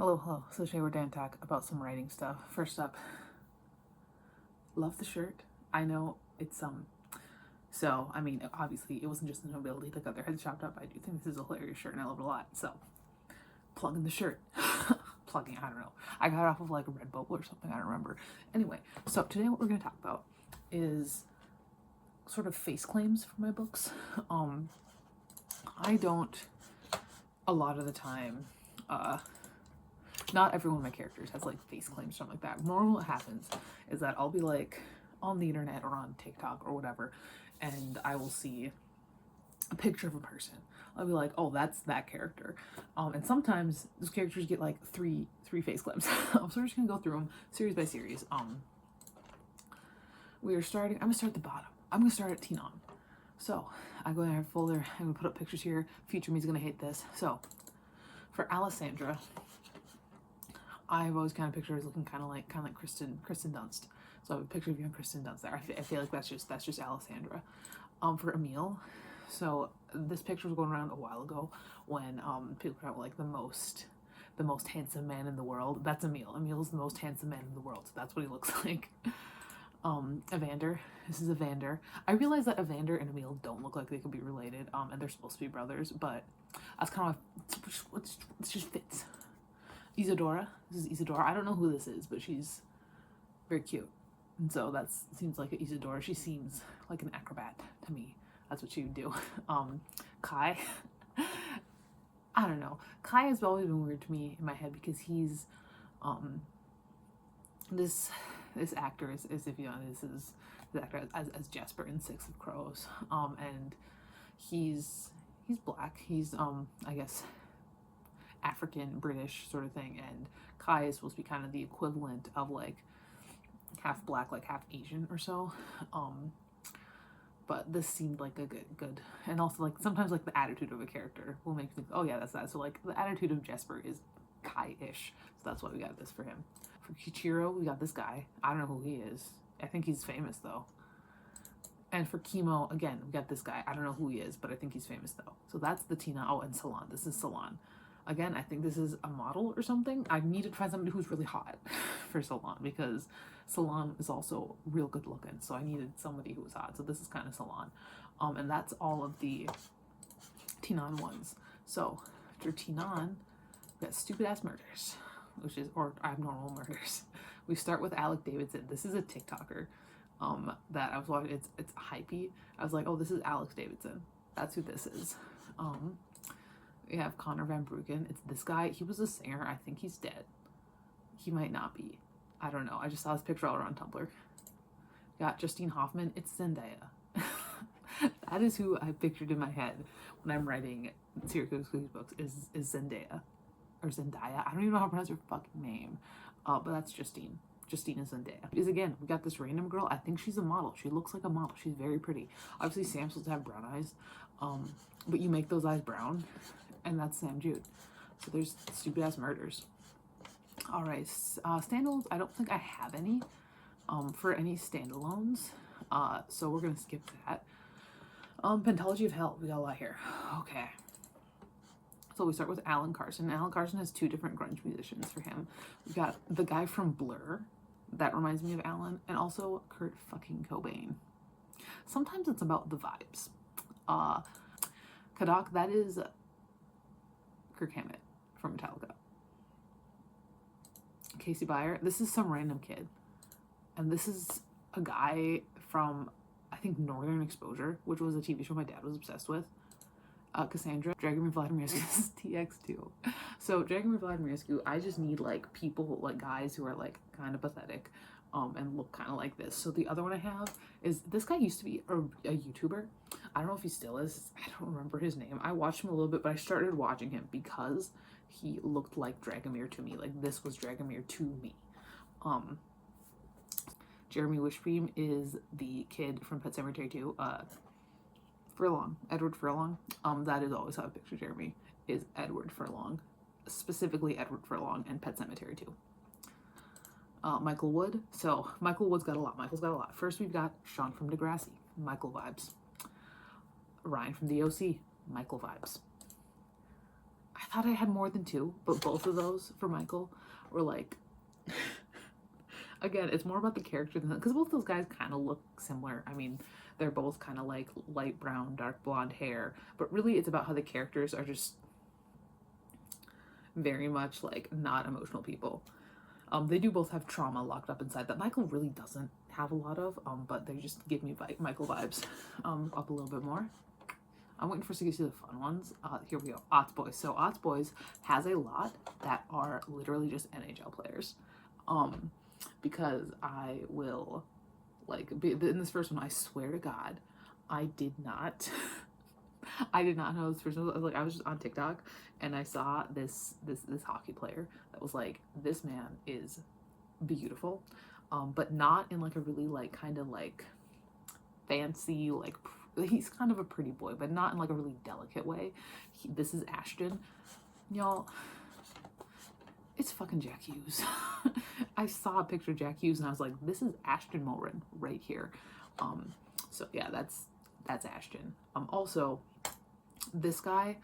Hello. So today we're going to talk about some writing stuff. First up, love the shirt. I know it's so I mean obviously it wasn't just the nobility that got their heads chopped up. I do think this is a hilarious shirt and I love it a lot. So plugging the shirt. Plugging, I don't know. I got it off of like a Redbubble or something, I don't remember. Anyway, so today what we're gonna talk about is sort of face claims for my books. I don't a lot of the time not every one of my characters has like face claims, something like that. Normally what happens is that I'll be like on the internet or on TikTok or whatever, and I will see a picture of a person. I'll be like, oh, that's that character. And sometimes those characters get like three face claims. So we're just gonna go through them series by series. We are starting, I'm gonna start at the bottom. I'm gonna start at Tinan. So I go in our folder, I'm gonna put up pictures here. Future me's gonna hate this. So for Alessandra, I've always kind of pictured her as looking kind of like Kristen Dunst. So I have a picture of young Kristen Dunst there. I feel like that's just Alessandra. For Emil, so this picture was going around a while ago when people were like the most handsome man in the world. That's Emil. Emil's the most handsome man in the world. So that's what he looks like. Evander. This is Evander. I realize that Evander and Emil don't look like they could be related, and they're supposed to be brothers, but that's kind of it just fits. Isadora. This is Isadora. I don't know who this is, but she's very cute. And so that seems like an Isadora. She seems like an acrobat to me. That's what she would do. Kai. I don't know. Kai has always been weird to me in my head because he's this actor is if you know this is the actor as Jesper in Six of Crows. And he's black. He's I guess African British sort of thing, and Kai is supposed to be kind of the equivalent of like half black, like half Asian or so. But this seemed like a good and also like sometimes like the attitude of a character will make you think, oh yeah, that's that. So like the attitude of Jesper is Kai-ish, so that's why we got this for him. For Kichiro, we got this guy. I don't know who he is. I think he's famous though. And for Chemo, again, we got this guy. I don't know who he is, but I think he's famous though. So that's the Tina. Oh, and Salon. This is Salon. Again, I think this is a model or something. I needed to find somebody who's really hot for Salon because Salon is also real good looking. So I needed somebody who was hot. So this is kind of Salon. And that's all of the Tinan ones. So after Tinan, we got Stupid Ass Murders, or Abnormal Murders. We start with Alec Davidson. This is a TikToker that I was watching. It's hypey. I was like, oh, this is Alex Davidson. That's who this is. We have Connor Van Bruggen. It's this guy. He was a singer. I think he's dead. He might not be. I don't know. I just saw his picture all around Tumblr. Got Justine Hoffman. It's Zendaya. That is who I pictured in my head when I'm writing Syracuse Cookies books is Zendaya. Or Zendaya. I don't even know how to pronounce her fucking name. But that's Justine. Justine is Zendaya. Because again, we got this random girl. I think she's a model. She looks like a model. She's very pretty. Obviously, Sam's supposed to have brown eyes. But you make those eyes brown. And that's Sam Jude. So there's Stupid Ass Murders. All right, standalones. I don't think I have any for any standalones. So we're gonna skip that. Pentology of Hell. We got a lot here. Okay. So we start with Alan Carson. Alan Carson has two different grunge musicians for him. We got the guy from Blur. That reminds me of Alan, and also Kurt fucking Cobain. Sometimes it's about the vibes. Kadak. That is Kirk Hammett from Metallica. Casey Beyer. This is some random kid. And this is a guy from, I think, Northern Exposure, which was a TV show my dad was obsessed with. Cassandra. Dragomir Vladimirescu is TX2. So Dragomir Vladimirescu, I just need like people, like guys who are like kind of pathetic and look kind of like this. So the other one I have is, this guy used to be a YouTuber. I don't know if he still is. I don't remember his name. I watched him a little bit, but I started watching him because he looked like Dragomir to me. Like this was Dragomir to me. Jeremy Wishbeam is the kid from Pet Sematary 2. Furlong. Edward Furlong. That is always how I picture Jeremy, is Edward Furlong. Specifically Edward Furlong and Pet Sematary 2. Michael Wood. So Michael Wood's got a lot. Michael's got a lot. First we've got Sean from Degrassi. Michael vibes. Ryan from the OC. Michael vibes. I thought I had more than two, but both of those for Michael were like, again, it's more about the character than, because both those guys kind of look similar. I mean, they're both kind of like light brown, dark blonde hair, but really it's about how the characters are just very much like not emotional people. They do both have trauma locked up inside that Michael really doesn't have a lot of, but they just give me Michael vibes. Up a little bit more. I'm waiting for us to get to the fun ones. Here we go. Otts Boys. So Otts Boys has a lot that are literally just NHL players. Because I will, like, in this first one, I swear to God, I did not know this person. I was just on TikTok and I saw this hockey player that was like, this man is beautiful, but not in like a really like kind of like fancy, like he's kind of a pretty boy, but not in like a really delicate way. This is Ashton, y'all. It's fucking Jack Hughes. I saw a picture of Jack Hughes and I was like, this is Ashton Mulrin right here. So yeah, that's Ashton. Also, this guy,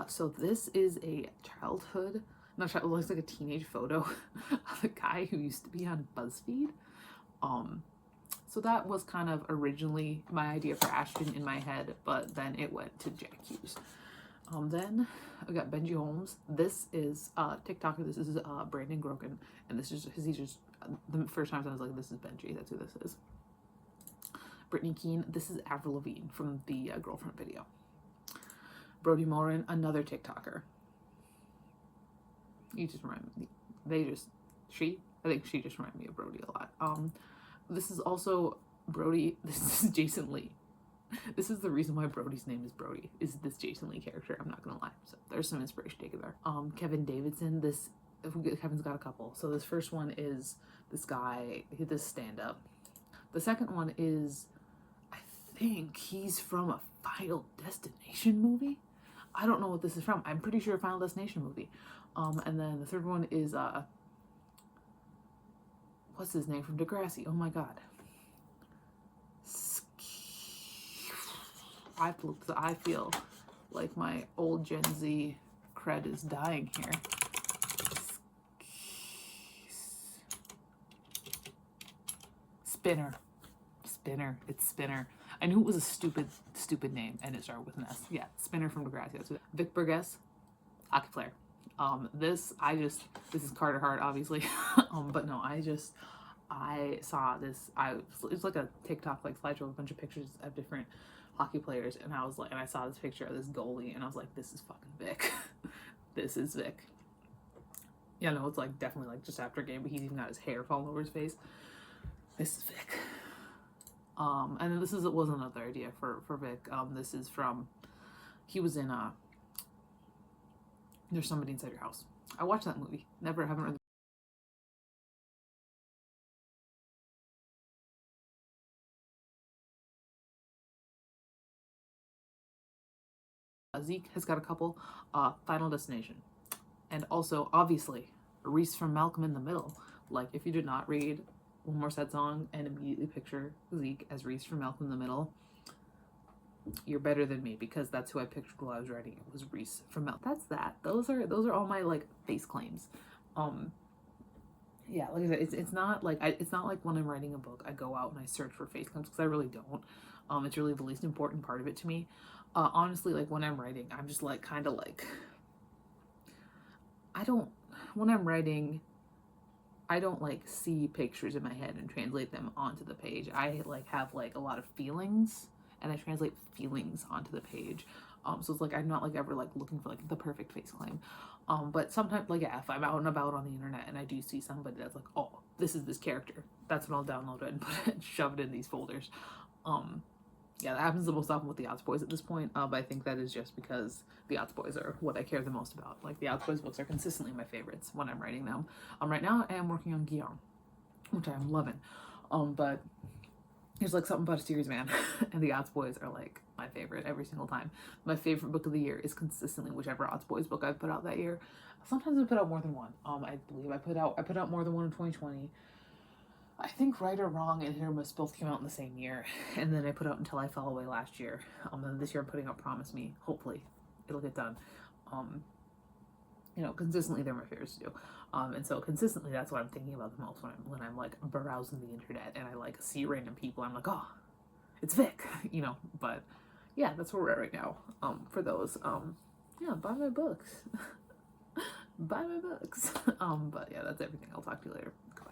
so this is a childhood, not child, it looks like a teenage photo of a guy who used to be on BuzzFeed. So that was kind of originally my idea for Ashton in my head, but then it went to Jack Hughes. Then I got Benji Holmes. This is TikToker. This is Brandon Groken, and this is he's just the first time I was like, this is Benji. That's who this is. Brittany Keene. This is Avril Lavigne from the Girlfriend video. Brody Morin, another TikToker. You just remind me. I think she just reminded me of Brody a lot. This is also Brody. This is Jason Lee. This is the reason why Brody's name is Brody, is this Jason Lee character. I'm not gonna lie. So there's some inspiration taken there. Kevin Davidson. Kevin's got a couple. So this first one is this guy, this stand-up. The second one is, I think he's from a Final Destination movie. I don't know what this is from. I'm pretty sure a Final Destination movie. And then the third one is what's his name from Degrassi? Oh my god. I feel like my old Gen Z cred is dying here. Spinner. It's Spinner. I knew it was a stupid name and it started with an S. Yeah, Spinner from Degrassi. That's Vic Burgess, hockey player. This is Carter Hart, obviously. But no, I saw this. It's like a TikTok like slideshow with a bunch of pictures of different hockey players, and I saw this picture of this goalie, and I was like, this is fucking Vic. This is Vic. Yeah, no, it's like definitely like just after a game, but he's even got his hair falling over his face. This is Vic. And then this was another idea for Vic. This is from, he was in There's Somebody Inside Your House. I watched that movie. Haven't read Zeke has got a couple. Final Destination. And also, obviously, Reese from Malcolm in the Middle. Like, if you did not read One More Sad Song and immediately picture Zeke as Reese from Malcolm in the Middle, you're better than me, because that's who I pictured while I was writing it, was Reese from Malcolm. That's that. Those are all my like face claims. Yeah, like I said, it's not like when I'm writing a book, I go out and I search for face claims, because I really don't. It's really the least important part of it to me. Honestly, like when I'm writing, I'm just like kind of like, when I'm writing, I don't like see pictures in my head and translate them onto the page. I like have like a lot of feelings, and I translate feelings onto the page. So it's like I'm not like ever like looking for like the perfect face claim. But sometimes, like, yeah, if I'm out and about on the internet and I do see somebody that's like, oh, this is this character, that's when I'll download it and put it and shove it in these folders. Yeah, that happens the most often with the Otts Boys at this point, but I think that is just because the Otts Boys are what I care the most about. Like, the Otts Boys books are consistently my favorites when I'm writing them. Right now I am working on Guillaume, which I'm loving. But there's like something about a series, man. And the Otts Boys are like my favorite every single time. My favorite book of the year is consistently whichever Otts Boys book I've put out that year. Sometimes I put out more than one. I believe I put out more than one in 2020. I think Right or Wrong and Hit or Miss both came out in the same year, and then I put out Until I Fell Away last year. And this year I'm putting out Promise Me. Hopefully it'll get done. You know, consistently they're my favorites to do. And so consistently that's what I'm thinking about the most when I'm like browsing the internet and I like see random people. I'm like, oh, it's Vic, you know. But yeah, that's where we're at right now. For those, yeah, buy my books. Buy my books. But yeah, that's everything. I'll talk to you later. Goodbye.